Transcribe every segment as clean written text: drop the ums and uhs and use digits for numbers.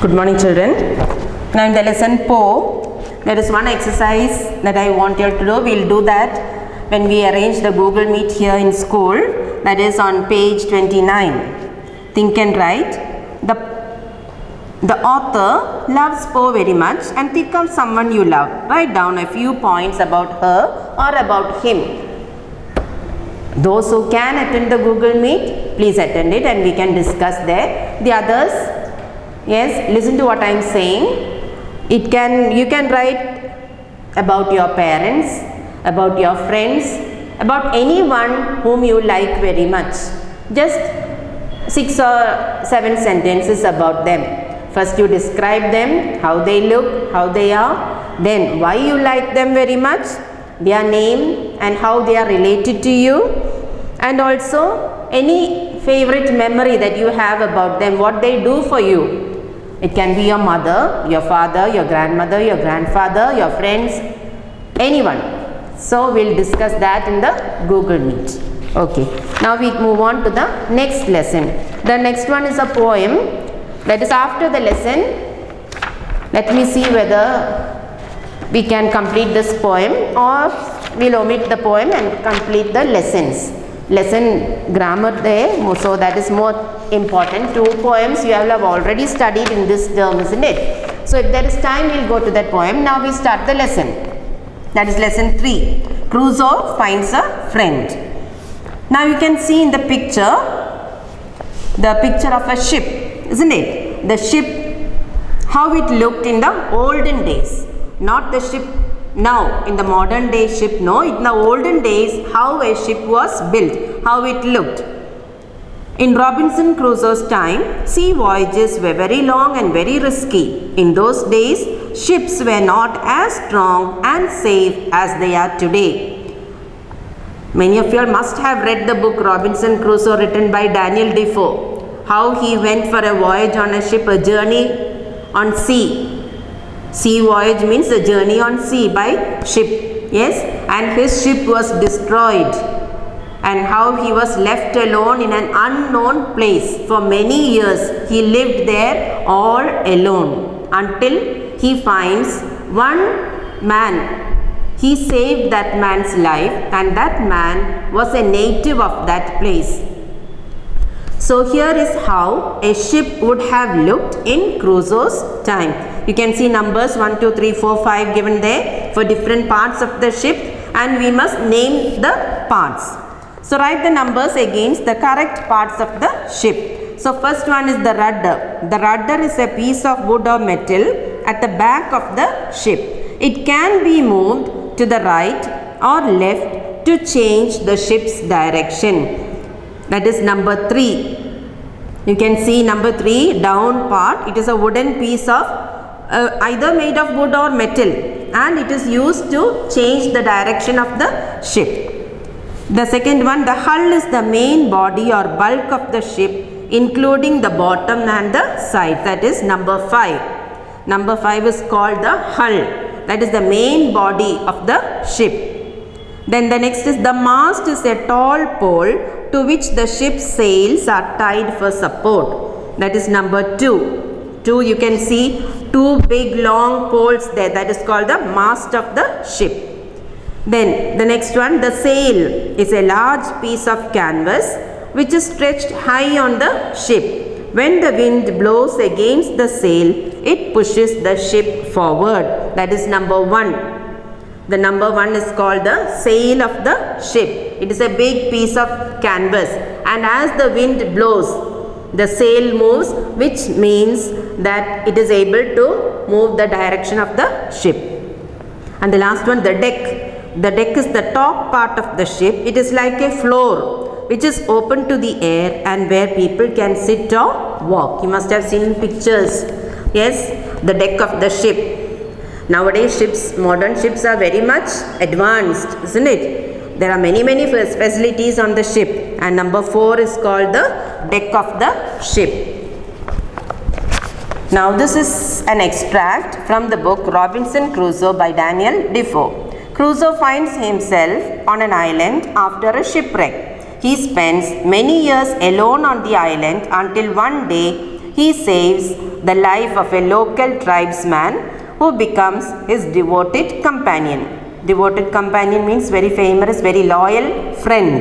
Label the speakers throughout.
Speaker 1: Good morning, children. Now in the lesson 4, there is one exercise that I want you to do. We will do that when we arrange the Google Meet here in school. That is on page 29. Think and write. The author loves Poe very much and think of someone you love. Write down a few points about her or about him. Those who can attend the Google Meet, please attend it and we can discuss there. The others, yes, listen to what I am saying. You can write about your parents, about your friends, about anyone whom you like very much. Just 6 or 7 sentences about them. First you describe them, how they look, how they are, then why you like them very much, their name and how they are related to you, and also any favorite memory that you have about them, what they do for you. It can be your mother, your father, your grandmother, your grandfather, your friends, anyone. So we'll discuss that in the Google Meet. Okay. Now we move on to the next lesson. The next one is a poem. That is after the lesson. Let me see whether we can complete this poem or we'll omit the poem and complete the lessons. Lesson grammar there, so that is more important. 2 poems you have already studied in this term, isn't it? So if there is time, we'll go to that poem. Now we start the lesson. That is lesson 3. Crusoe finds a friend. Now you can see in the picture of a ship, isn't it? The ship, how it looked in the olden days, not the ship now in the modern day ship. No, in the olden days how a ship was built, how it looked. In Robinson Crusoe's time, sea voyages were very long and very risky. In those days, ships were not as strong and safe as they are today. Many of you must have read the book Robinson Crusoe written by Daniel Defoe. How he went for a voyage on a ship, a journey on sea. Sea voyage means a journey on sea by ship. Yes, and his ship was destroyed. And how he was left alone in an unknown place. For many years he lived there all alone until he finds one man. He saved that man's life and that man was a native of that place. So here is how a ship would have looked in Crusoe's time. You can see numbers 1, 2, 3, 4, 5 given there for different parts of the ship and we must name the parts. So write the numbers against the correct parts of the ship. So first one is the rudder. The rudder is a piece of wood or metal at the back of the ship. It can be moved to the right or left to change the ship's direction. That is number 3. You can see number 3 down part. It is a wooden piece of either made of wood or metal and it is used to change the direction of the ship. The second one, the hull is the main body or bulk of the ship including the bottom and the sides. That is number 5. Number 5 is called the hull. That is the main body of the ship. Then the next is the mast is a tall pole to which the ship's sails are tied for support. That is number 2. You can see 2 big long poles there. That is called the mast of the ship. Then the next one, the sail is a large piece of canvas which is stretched high on the ship. When the wind blows against the sail, it pushes the ship forward. That is number 1. The number 1 is called the sail of the ship. It is a big piece of canvas and as the wind blows, the sail moves, which means that it is able to move the direction of the ship. And the last one, the deck. The deck is the top part of the ship. It is like a floor which is open to the air and where people can sit or walk. You must have seen pictures. Yes, the deck of the ship. Nowadays modern ships are very much advanced, isn't it? There are many facilities on the ship and number 4 is called the deck of the ship. Now this is an extract from the book Robinson Crusoe by Daniel Defoe. Crusoe finds himself on an island after a shipwreck. He spends many years alone on the island until one day he saves the life of a local tribesman who becomes his devoted companion. Devoted companion means very famous, very loyal friend.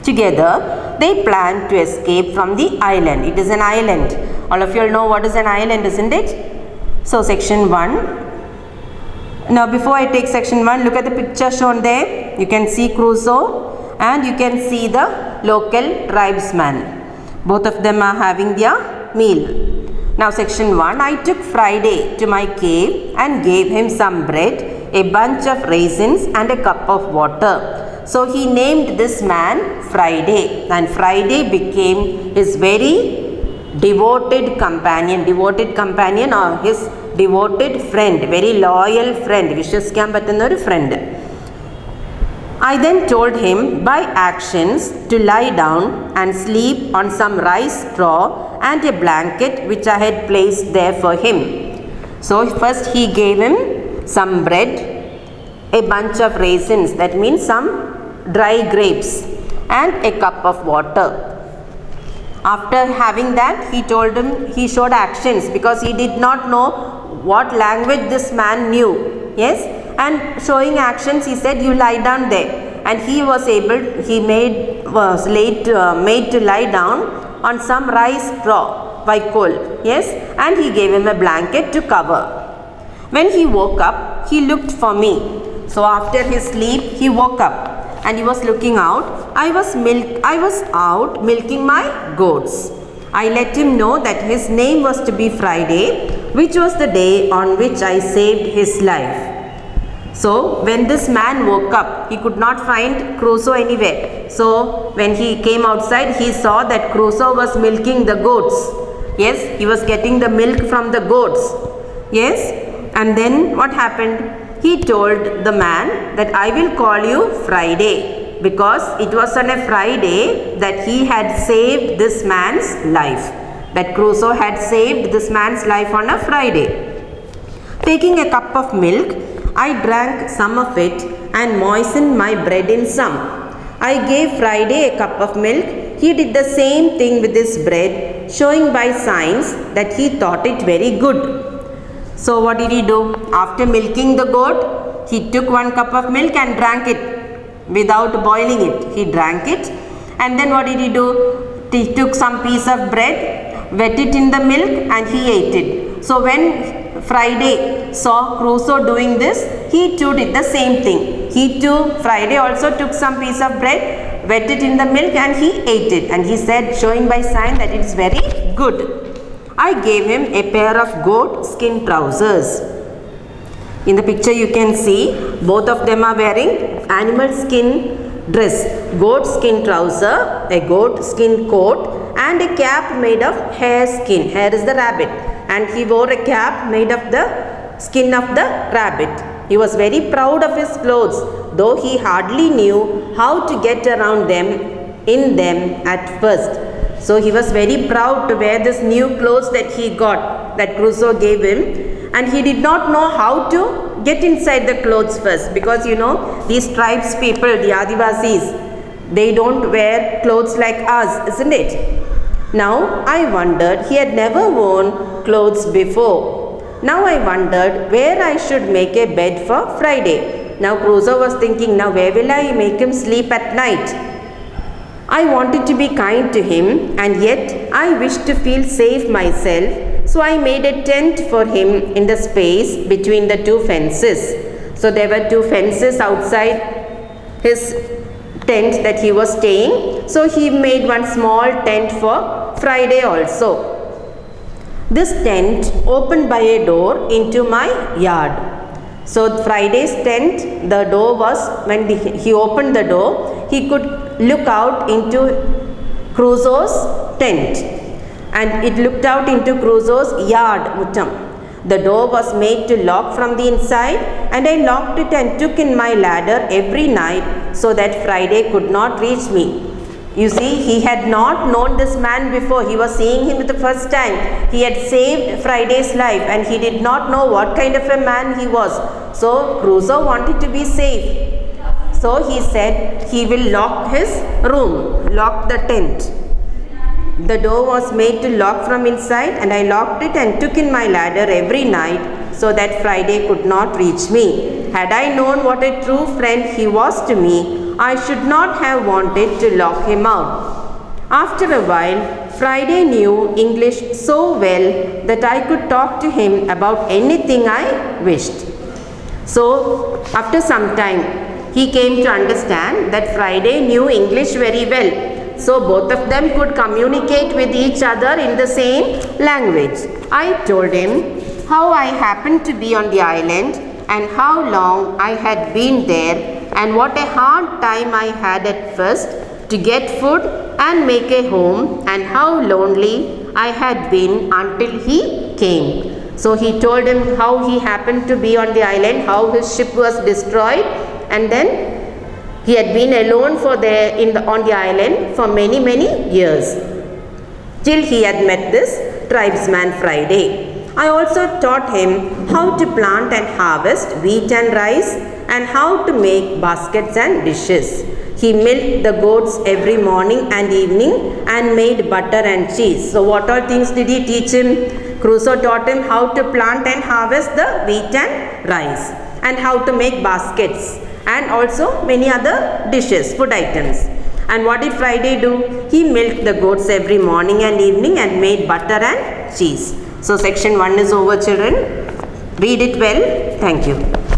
Speaker 1: Together, they plan to escape from the island. It is an island. All of you all know what is an island, isn't it? So, section 1. Now, before I take section 1, look at the picture shown there. You can see Crusoe and you can see the local tribesman. Both of them are having their meal. Now, section 1. I took Friday to my cave and gave him some bread, a bunch of raisins and a cup of water. So, he named this man Friday, and Friday became his very devoted companion or his devoted friend, very loyal friend, വിശ്വസിക്കാൻ പറ്റുന്ന ഒരു friend. I then told him by actions to lie down and sleep on some rice straw and a blanket which I had placed there for him. So first he gave him some bread, a bunch of raisins, that means some dry grapes, and a cup of water. After having that, he told him, he showed actions because he did not know what language this man knew. Yes, and showing actions, he said, you lie down there, and he was able, he made to lie down on some rice straw, vaikol. Yes, and he gave him a blanket to cover. When he woke up, he looked for me. So after his sleep, he woke up and he was looking out. I was out milking my goats. I let him know that his name was to be Friday, which was the day on which I saved his life. So when this man woke up, he could not find Crusoe anywhere. So when he came outside, he saw that Crusoe was milking the goats. Yes, he was getting the milk from the goats. Yes, and then what happened? He told the man that I will call you Friday, because it was on a Friday that he had saved this man's life. That Crusoe had saved this man's life on a Friday. Taking a cup of milk, I drank some of it and moistened my bread in some. I gave Friday a cup of milk. He did the same thing with his bread, showing by signs that he thought it very good. So what did he do? After milking the goat, he took 1 cup of milk and drank it without boiling it. He drank it, and then what did he do? He took some piece of bread, wet it in the milk, and he ate it. So when Friday saw Crusoe doing this, he too did the same thing. Friday also took some piece of bread, wet it in the milk, and he ate it. And he said, showing by sign that it is very good. I gave him a pair of goat skin trousers. In the picture you can see both of them are wearing animal skin dress. Goat skin trouser, a goat skin coat, and a cap made of hare skin. Hare is the rabbit, and he wore a cap made of the skin of the rabbit. He was very proud of his clothes, though he hardly knew how to get around in them at first. So he was very proud to wear this new clothes that he got, that Crusoe gave him, and he did not know how to get inside the clothes first, because you know these tribes people, the Adivasis, they don't wear clothes like us, isn't it? Now I wondered, he had never worn clothes before. Now I wondered where I should make a bed for Friday. Now Crusoe was thinking, now where will I make him sleep at night? I wanted to be kind to him, and yet I wished to feel safe myself, so I made a tent for him in the space between the 2 fences. So there were 2 fences outside his tent that he was staying. So he made one small tent for Friday also. This tent opened by a door into my yard. So Friday's tent, the door was, when he opened the door, he could look out into Crusoe's tent, and it looked out into Crusoe's yard, muttam. The door was made to lock from the inside, and I locked it and took in my ladder every night so that Friday could not reach me. You see, he had not known this man before. He was seeing him for the first time. He had saved Friday's life, and he did not know what kind of a man he was. So Crusoe wanted to be safe. So he said he will lock his room, lock the tent. The door was made to lock from inside, and I locked it and took in my ladder every night so that Friday could not reach me. Had I known what a true friend he was to me, I should not have wanted to lock him out. After a while, Friday knew English so well that I could talk to him about anything I wished. So, after some time, he came to understand that Friday knew English very well. So, both of them could communicate with each other in the same language. I told him how I happened to be on the island and how long I had been there and what a hard time I had at first to get food and make a home and how lonely I had been until he came. So he told him how he happened to be on the island, how his ship was destroyed, and then he had been alone on the island for many years till he had met this tribesman Friday. I also taught him how to plant and harvest wheat and rice and how to make baskets and dishes. He milked the goats every morning and evening and made butter and cheese. So what all things did he teach him? Crusoe taught him how to plant and harvest the wheat and rice and how to make baskets and also many other dishes, food items. And what did Friday do? He milked the goats every morning and evening and made butter and cheese. So section 1 is over, children. Read it well. Thank you.